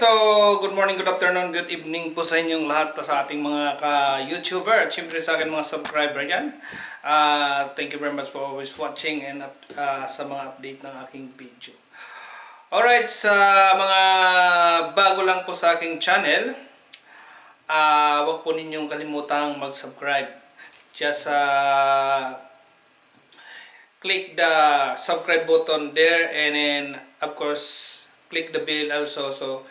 so good morning, good afternoon, good evening po sa inyong lahat, sa ating mga ka-YouTuber at syempre sa akin mga subscriber dyan. Thank you very much for always watching and sa mga update ng aking video. Alright, sa mga bago lang po sa aking channel, wag po ninyong kalimutang mag-subscribe. Just click the subscribe button there, and then of course click the bell also, so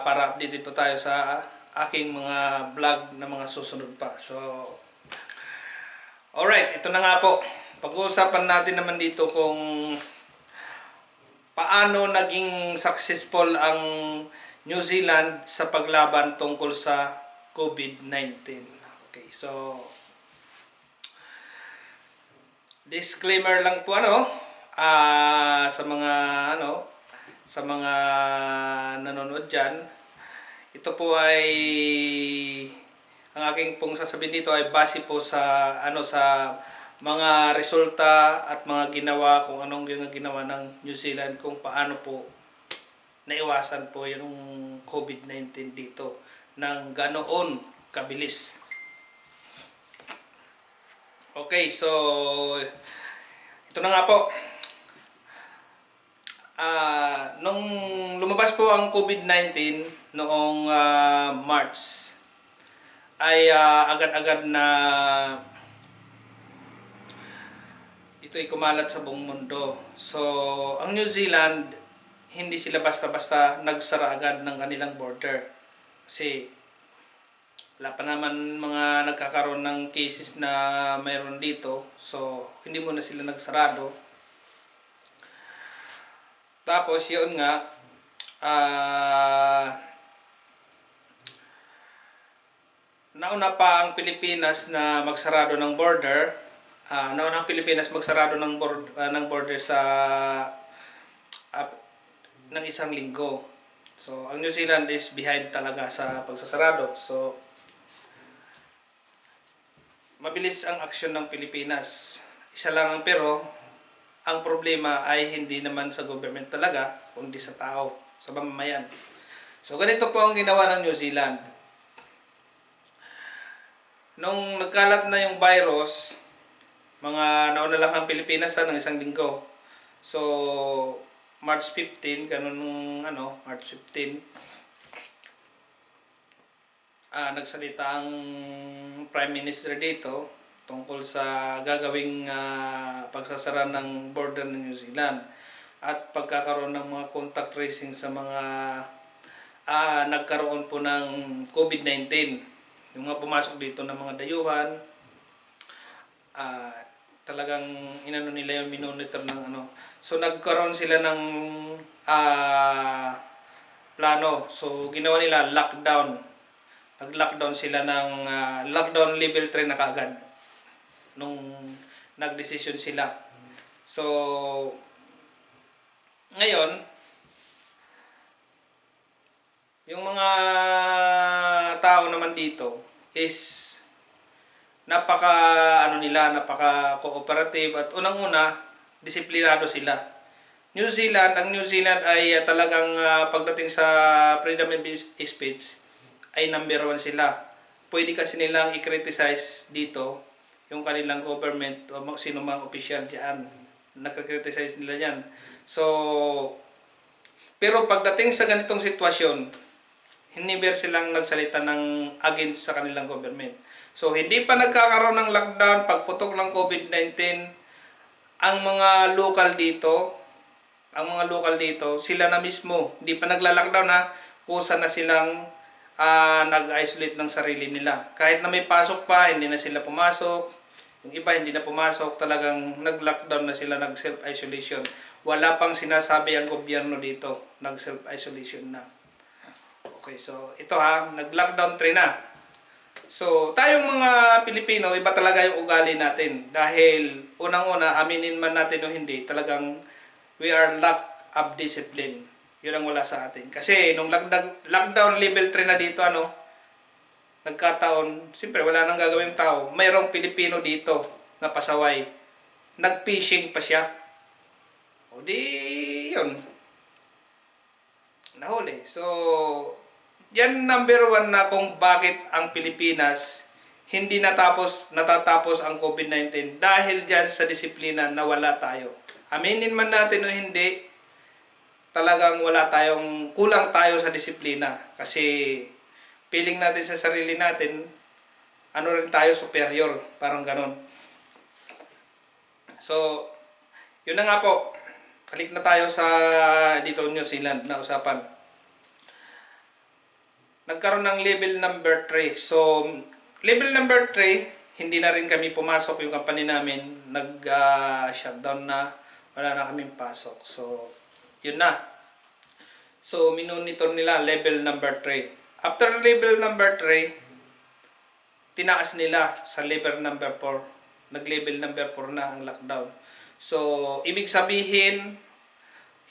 para updated po tayo sa aking mga vlog na mga susunod pa. So alright, ito na nga po. Pag-uusapan natin naman dito kung paano naging successful ang New Zealand sa paglaban tungkol sa COVID-19. Okay, so disclaimer lang po sa mga nanonood diyan. Ito po ay ang aking pong sasabihin dito ay base po sa sa mga resulta at mga ginawa, kung anong ginawa ng New Zealand, kung paano po naiwasan po yung COVID-19 dito ng ganoon kabilis. Okay, so ito na nga po. Nung lumabas po ang COVID-19 noong March, ay agad-agad na ito'y kumalat sa buong mundo. So, ang New Zealand, hindi sila basta-basta nagsara agad ng kanilang border. Kasi wala pa naman mga nagkakaroon ng cases na mayroon dito. So, hindi muna sila nagsarado. Tapos, yun nga, nauna pa ang Pilipinas na magsarado ng border. Nauna ang Pilipinas magsarado ng border sa ng isang linggo. So, ang New Zealand is behind talaga sa pagsasarado. So, mabilis ang aksyon ng Pilipinas. Isa lang pero ang problema ay hindi naman sa government talaga, kundi sa tao, sa mamamayan. So, ganito po ang ginawa ng New Zealand. Nung nagkalat na yung virus, mga nauna lang ang Pilipinas ng isang linggo. So, March 15, March 15, nagsalita ang Prime Minister dito tungkol sa gagawing pagsasara ng border ng New Zealand at pagkakaroon ng mga contact tracing sa mga nagkaroon po ng COVID-19. Yung mga pumasok dito ng mga dayuhan, talagang nila yung minonitor ng So nagkaroon sila ng plano. So ginawa nila lockdown. Nag-lockdown sila ng lockdown level 3 na kaagad nung nagdesisyon sila. So ngayon, yung mga tao naman dito is napaka cooperative at unang-una disiplinado sila. Ang New Zealand ay talagang pagdating sa freedom of speech ay number 1 sila. Pwede kasi nilang i-criticize dito yung kanilang government o sino mang official diyan. Nakakriticize nila yan. So, pero pagdating sa ganitong sitwasyon, hindi silang nagsalita ng against sa kanilang government. So, hindi pa nagkakaroon ng lockdown, pagputok ng COVID-19, ang mga local dito, sila na mismo, hindi pa nagla-lockdown kusa na silang nag-isolate ng sarili nila. Kahit na may pasok pa, hindi na sila pumasok. Yung iba hindi na pumasok, talagang nag-lockdown na sila, nag-self-isolation. Wala pang sinasabi ang gobyerno dito, nag-self-isolation na. Okay, so ito nag-lockdown 3 na. So, tayong mga Pilipino, iba talaga yung ugali natin. Dahil unang-una, aminin man natin o hindi, talagang we are lack of discipline. Yun ang wala sa atin. Kasi nung lockdown level 3 na dito, nagkataon, siyempre wala nang gagawin tao. Mayroong Pilipino dito na pasaway. Nag-fishing pa siya. O di, yun. nahuli. So, yan number one na kung bakit ang Pilipinas hindi natatapos ang COVID-19 dahil dyan sa disiplina na wala tayo. Aminin man natin o hindi, talagang kulang tayo sa disiplina. Kasi feeling natin sa sarili natin, ano rin tayo, superior, parang ganon. So, yun na nga po. Balik na tayo sa dito New Zealand na usapan. Nagkaroon ng level number 3. So, level number 3, hindi na rin kami pumasok yung company namin. Nag-shutdown na. Wala na kaming pasok. So, yun na. So, minonitor nila level number 3. After level number 3, tinaas nila sa level number 4. Nag-level number 4 na ang lockdown. So, ibig sabihin,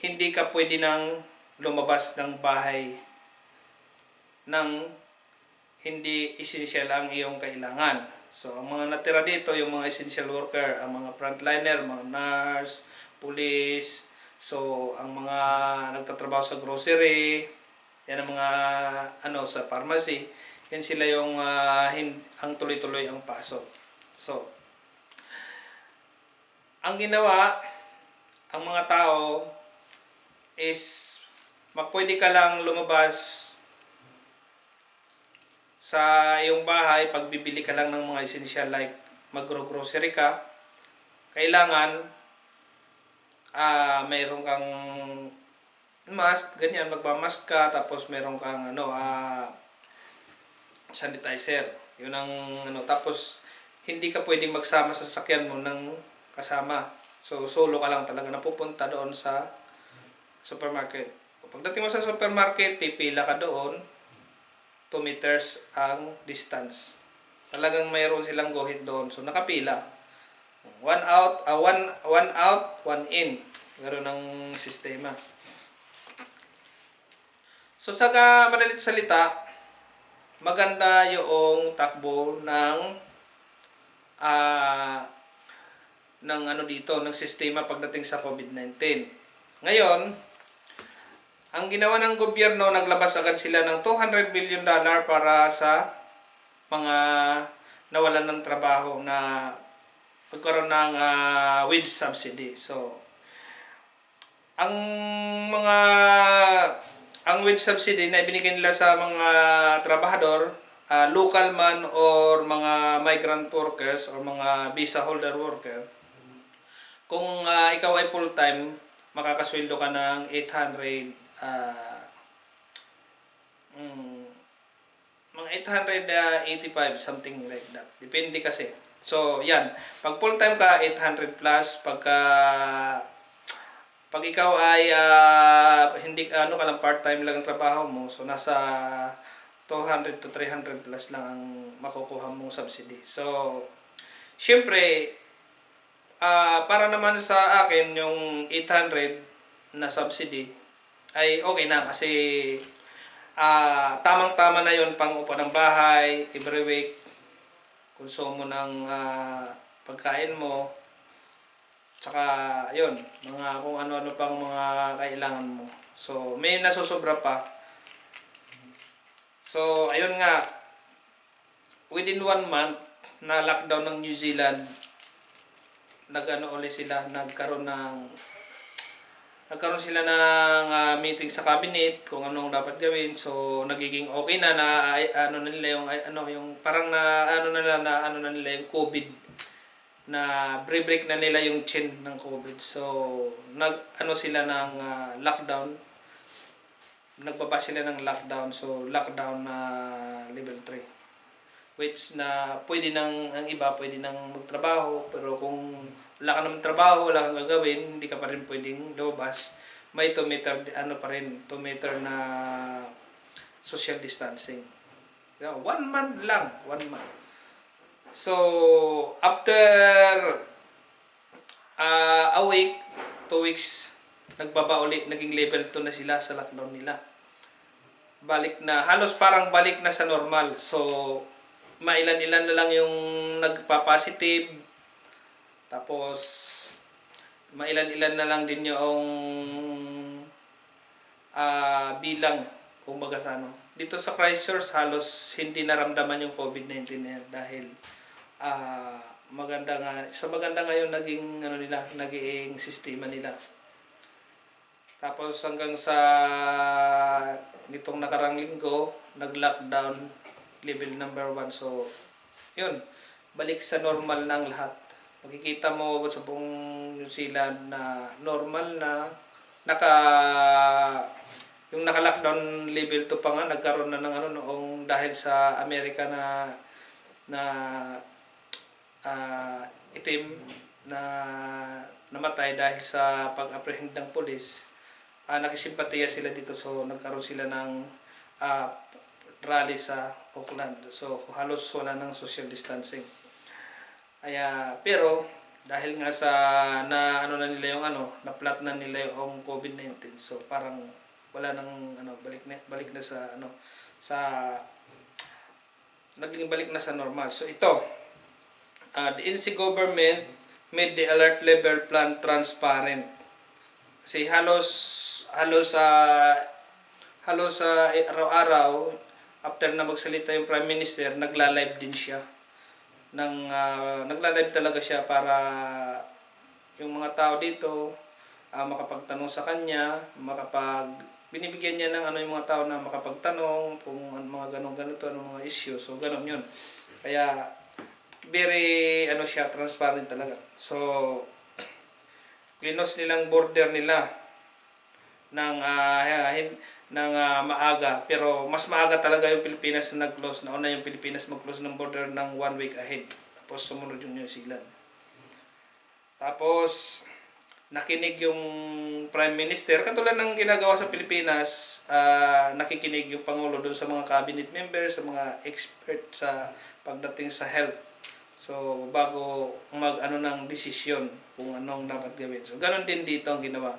hindi ka pwede nang lumabas ng bahay nang hindi essential ang iyong kailangan. So, ang mga natira dito, yung mga essential worker, ang mga frontliner, mga nurse, police, so, ang mga nagtatrabaho sa grocery, yan ang mga sa pharmacy, yan sila yung ang tuloy-tuloy ang pasok. So, ang ginawa, ang mga tao is pwede ka lang lumabas sa iyong bahay pag bibili ka lang ng mga essential like mag-grocery ka. Kailangan mayroon kang mask, ganyan, magmamask ka, tapos mayroon kang sanitizer. Yun ang tapos hindi ka pwedeng magsama sa sasakyan mo ng kasama. So, solo ka lang talaga napupunta doon sa supermarket. Pagdating mo sa supermarket, pipila ka doon. 2 meters ang distance. Talagang mayroon silang guhit doon. So, nakapila. One out, one in. Ganoon ang sistema. So, sa madalit salita, maganda yung takbo ng ng sistema pagdating sa COVID-19. Ngayon, ang ginawa ng gobyerno, naglabas agad sila ng $200 billion para sa mga nawalan ng trabaho na magkaroon ng wage subsidy. So, ang wage subsidy na ibinigay nila sa mga trabahador, local man or mga migrant workers or mga visa holder worker, kung ikaw ay full-time, makakasweldo ka ng 885, something like that. Depende kasi. So, yan. Pag full-time ka, 800 plus. Pag ikaw ay hindi ka lang part-time lang ang trabaho mo, so nasa 200 to 300 plus lang ang makukuha mong subsidy. So, syempre, para naman sa akin, yung 800 na subsidy ay okay na kasi tamang-tama na yon pang upa ng bahay, every week, konsumo ng pagkain mo, tsaka yon mga kung ano-ano pang mga kailangan mo. So, may nasusobra pa. So, ayun nga, within 1 month na lockdown ng New Zealand, nagkaroon sila ng meeting sa cabinet kung anong dapat gawin. So, nagiging okay na nila yung parang nila yung COVID, na break na nila yung chain ng COVID. So, sila ng lockdown. Nagbaba sila ng lockdown. So, lockdown na level 3. Which na ang iba pwede nang magtrabaho, pero kung wala ka naman trabaho, wala kang gagawin, hindi ka pa rin pwedeng lumabas. May 2 meter na social distancing. 1 month lang, 1 month. So, after a week, 2 weeks, nagbaba ulit, naging level 2 na sila sa lockdown nila. Halos parang balik na sa normal. So, mailan-ilan na lang yung nagpa-positive. Tapos, mailan-ilan na lang din yung bilang, kumbaga sa ano. Dito sa Christchurch halos hindi naramdaman yung COVID-19 na yan dahil maganda ngayon naging ano nila, naging sistema nila. Tapos hanggang sa nitong nakarang linggo, nag-lockdown level number 1. So, yun, balik sa normal ng lahat. Makikita mo sa buong New Zealand na normal na yung naka-lockdown level 2 pa nga, nagkaroon na ng ano noong dahil sa Amerika na itim na namatay dahil sa pag-apprehend ng pulis. Nakisimpatiya sila dito, so nagkaroon sila ng rally sa Auckland. So halos wala ng social distancing. Pero dahil nga sa na nila yung na-flat na nila yung COVID-19. So parang wala nang balik na sa naging balik na sa normal. So ito, the NC government made the alert level plan transparent. Kasi halos araw-araw after na magsalita yung Prime Minister, nagla-live din siya. Nagla-live talaga siya para yung mga tao dito makapagtanong sa kanya, binibigyan niya ng yung mga tao na makapagtanong kung mga ganito, mga issue. So ganon yun. Kaya very siya, transparent talaga. So klinos nilang border nila ng maaga, pero mas maaga talaga yung Pilipinas na nag-close. Nauna yung Pilipinas mag-close ng border ng 1 week ahead. Tapos sumunod yung New Zealand. Tapos nakinig yung Prime Minister, katulad ng ginagawa sa Pilipinas, nakikinig yung Pangulo doon sa mga cabinet members, sa mga expert sa pagdating sa health. So bago ng desisyon kung anong dapat gawin. So ganon din dito ang ginawa.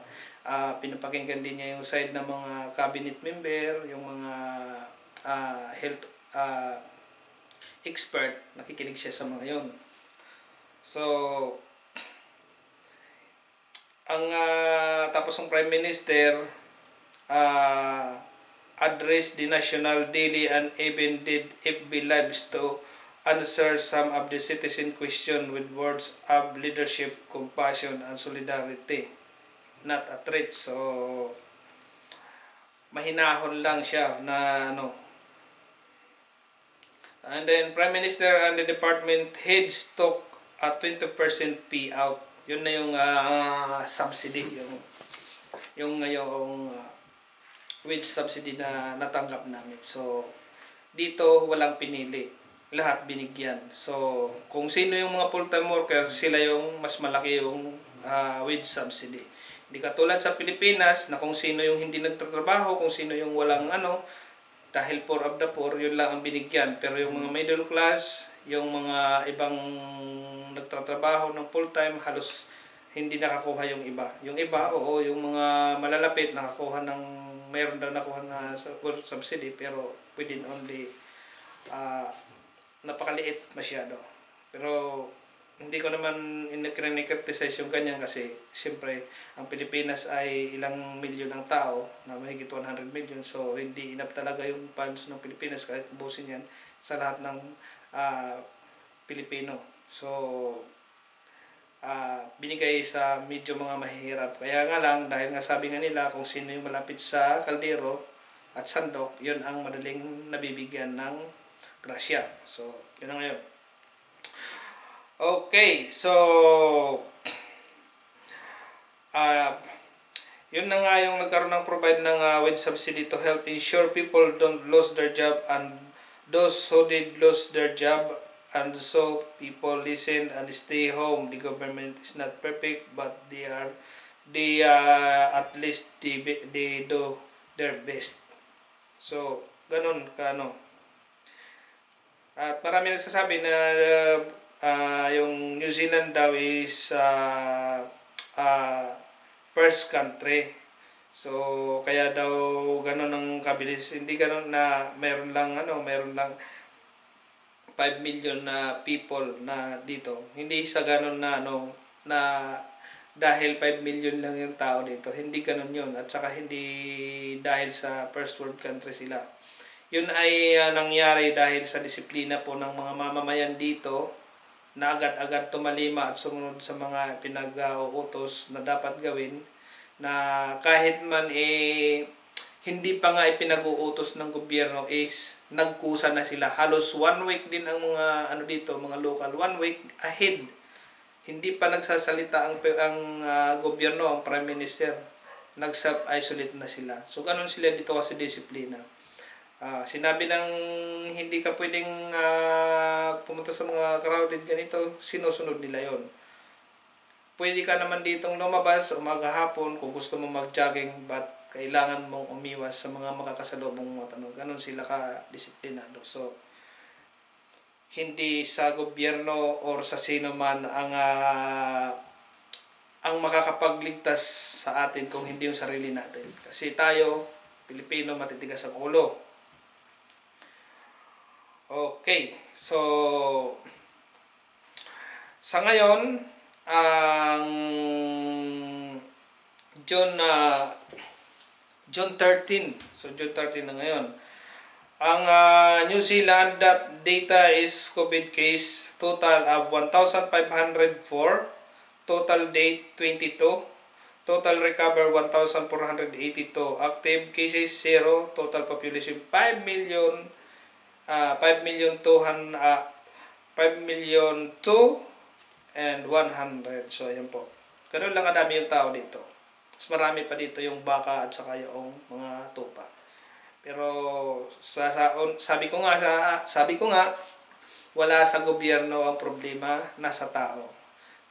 Pinapakinggan din niya yung side ng mga cabinet member, yung mga health expert, nakikinig siya sa mga yon. So tapos ang Prime Minister addressed the national daily and even did FB lives to answer some of the citizen question with words of leadership, compassion, and solidarity, not a threat. So mahinahon lang siya na And then Prime Minister and the department heads took a 20% payout. Yun na yung subsidy, yung wage subsidy na natanggap namin. So dito walang pinili, lahat binigyan. So kung sino yung mga full-time worker, sila yung mas malaki yung wage subsidy. Hindi katulad sa Pilipinas na kung sino yung hindi nagtatrabaho, kung sino yung walang dahil poor of the poor, yun lang ang binigyan. Pero yung mga middle class, yung mga ibang nagtatrabaho ng full-time, halos hindi nakakuha yung iba. Yung iba, oo, yung mga malalapit nakakuha mayroon daw nakuha na subsidy, pero within only napakaliit masyado. Pero hindi ko naman in-criticize yung ganyan kasi siyempre ang Pilipinas ay ilang milyon ng tao na mahigit 100 million, so hindi enough talaga yung funds ng Pilipinas kahit ubusin yan sa lahat ng Pilipino. So binigay sa medyo mga mahihirap. Kaya nga lang, dahil nga sabi nga nila kung sino yung malapit sa kaldero at sandok, yun ang madaling nabibigyan ng grasya. So yun ang ngayon. Okay, so yun na nga yung nagkaroon ng provide ng wage subsidy to help ensure people don't lose their job, and those who did lose their job, and so people listen and stay home. The government is not perfect, but they at least they do their best. So ganun at marami nagsasabi na yung New Zealand daw is first country. So kaya daw ganun ang kabilis. Hindi ganun na meron lang 5 million na people na dito. Hindi sa ganun na dahil 5 million lang yung tao dito. Hindi ganun yun. At saka hindi dahil sa first world country sila. Yun ay nangyari dahil sa disiplina po ng mga mamamayan dito na agad-agad tumalima at sumunod sa mga pinag-uutos na dapat gawin, na kahit man hindi pa nga ipinag-uutos ng gobyerno is nagkusa na sila. Halos 1 week din ang mga dito, mga local, 1 week ahead. Hindi pa nagsasalita ang gobyerno, ang Prime Minister. Nag-self-isolate na sila. So ganun sila dito kasi disiplina. Sinabi ng hindi ka pwedeng pumunta sa mga crowded ganito, sinusunod nila yon. Pwede ka naman ditong lumabas umaga hapon kung gusto mo mag-jogging, but kailangan mong umiwas sa mga makakasalubong mo. Ganun sila ka-disiplinado. So, hindi sa gobyerno or sa sino man ang makakapagligtas sa atin kung hindi yung sarili natin. Kasi tayo, Pilipino, matitigas ang ulo. Okay, so sa ngayon, ang June 13. So June 13 na ngayon. Ang New Zealand data is COVID case total of 1,504, total date 22, total recover 1,482, active cases 0, total population 5 million 5 million 2 and 100. So ayan po. Ganun lang kadami yung tao dito. Mas marami pa dito yung baka at saka yung mga tupa. Pero sabi ko nga wala sa gobyerno ang problema, nasa tao.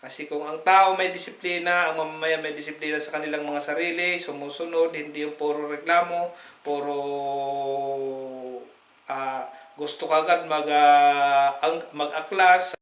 Kasi kung ang tao may disiplina, ang mamamayan may disiplina sa kanilang mga sarili, sumusunod, hindi yung puro reklamo, puro gusto kagad mag-aklas